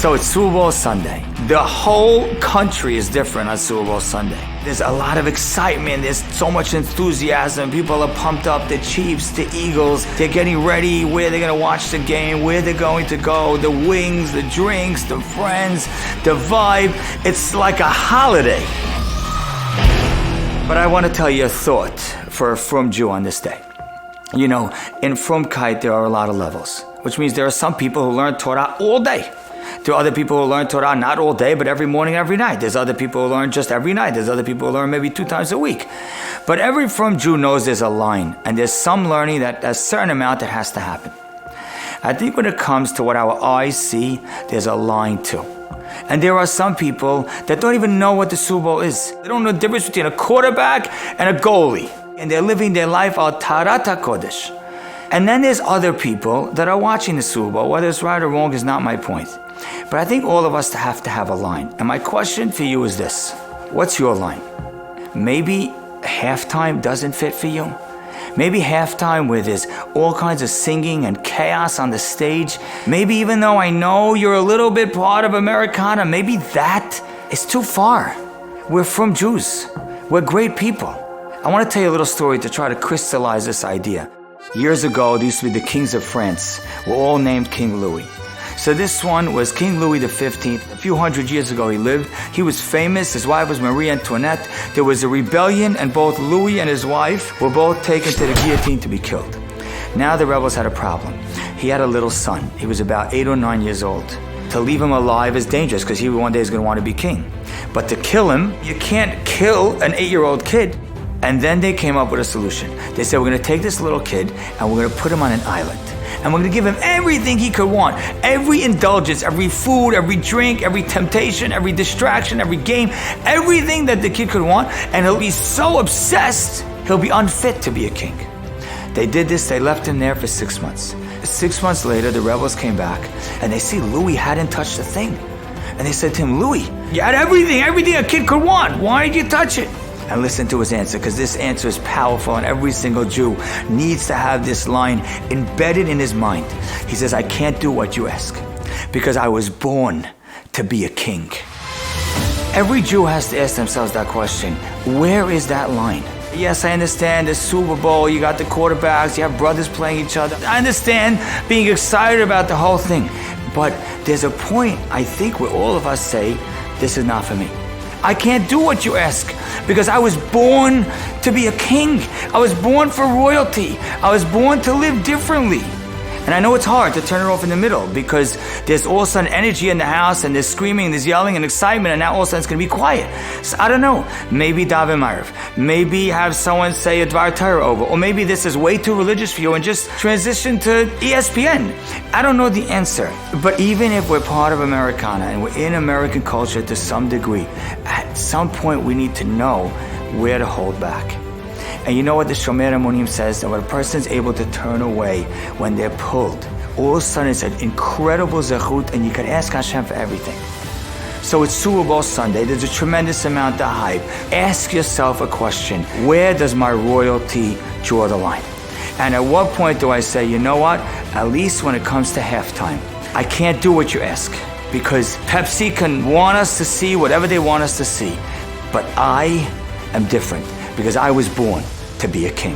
So it's Super Bowl Sunday. The whole country is different on Super Bowl Sunday. There's a lot of excitement. There's so much enthusiasm. People are pumped up. The Chiefs, the Eagles, they're getting ready where they're going to watch the game, where they're going to go, the wings, the drinks, the friends, the vibe. It's like a holiday. But I want to tell you a thought for a frum Jew on this day. You know, in Frumkeit, there are a lot of levels, which means there are some people who learn Torah all day. There are other people who learn Torah not all day, but every morning, every night. There's other people who learn just every night. There's other people who learn maybe 2 times a week. But every frum Jew knows there's a line, and there's some learning that a certain amount that has to happen. I think when it comes to what our eyes see, there's a line too. And there are some people that don't even know what the Super Bowl is. They don't know the difference between a quarterback and a goalie. And they're living their life al Taharat HaKodesh. And then there's other people that are watching the Super Bowl. Whether it's right or wrong is not my point. But I think all of us have to have a line. And my question for you is this. What's your line? Maybe halftime doesn't fit for you. Maybe halftime where there's all kinds of singing and chaos on the stage. Maybe even though I know you're a little bit part of Americana, maybe that is too far. We're from Jews. We're great people. I want to tell you a little story to try to crystallize this idea. Years ago, there used to be the kings of France. Were all named King Louis. So this one was King Louis XV. A few hundred years ago he lived. He was famous. His wife was Marie Antoinette. There was a rebellion and both Louis and his wife were both taken to the guillotine to be killed. Now the rebels had a problem. He had a little son. He was about 8 or 9 years old. To leave him alive is dangerous because he one day is going to want to be king. But to kill him, you can't kill an 8-year-old kid. And then they came up with a solution. They said, we're going to take this little kid and we're going to put him on an island. And we're going to give him everything he could want. Every indulgence, every food, every drink, every temptation, every distraction, every game, everything that the kid could want. And he'll be so obsessed, he'll be unfit to be a king. They did this, they left him there for 6 months. 6 months later, the rebels came back and they see Louis hadn't touched a thing. And they said to him, Louis, you had everything a kid could want. Why did you touch it? And listen to his answer, because this answer is powerful and every single Jew needs to have this line embedded in his mind. He says, I can't do what you ask because I was born to be a king. Every Jew has to ask themselves that question. Where is that line? Yes, I understand the Super Bowl, you got the quarterbacks, you have brothers playing each other. I understand being excited about the whole thing. But there's a point, I think, where all of us say, this is not for me. I can't do what you ask because I was born to be a king. I was born for royalty. I was born to live differently. And I know it's hard to turn it off in the middle because there's all of a sudden energy in the house and there's screaming, there's yelling and excitement, and now all of a sudden it's going to be quiet. So I don't know. Maybe Daven Ma'ariv. Maybe have someone say a Dvar Torah over. Or maybe this is way too religious for you and just transition to ESPN. I don't know the answer. But even if we're part of Americana and we're in American culture to some degree, at some point we need to know where to hold back. And you know what the Shomer Amunim says? That when a person's able to turn away when they're pulled, all of a sudden it's an incredible zechut and you can ask Hashem for everything. So it's Super Bowl Sunday. There's a tremendous amount of hype. Ask yourself a question. Where does my royalty draw the line? And at what point do I say, you know what? At least when it comes to halftime, I can't do what you ask because Pepsi can want us to see whatever they want us to see. But I am different because I was born to be a king.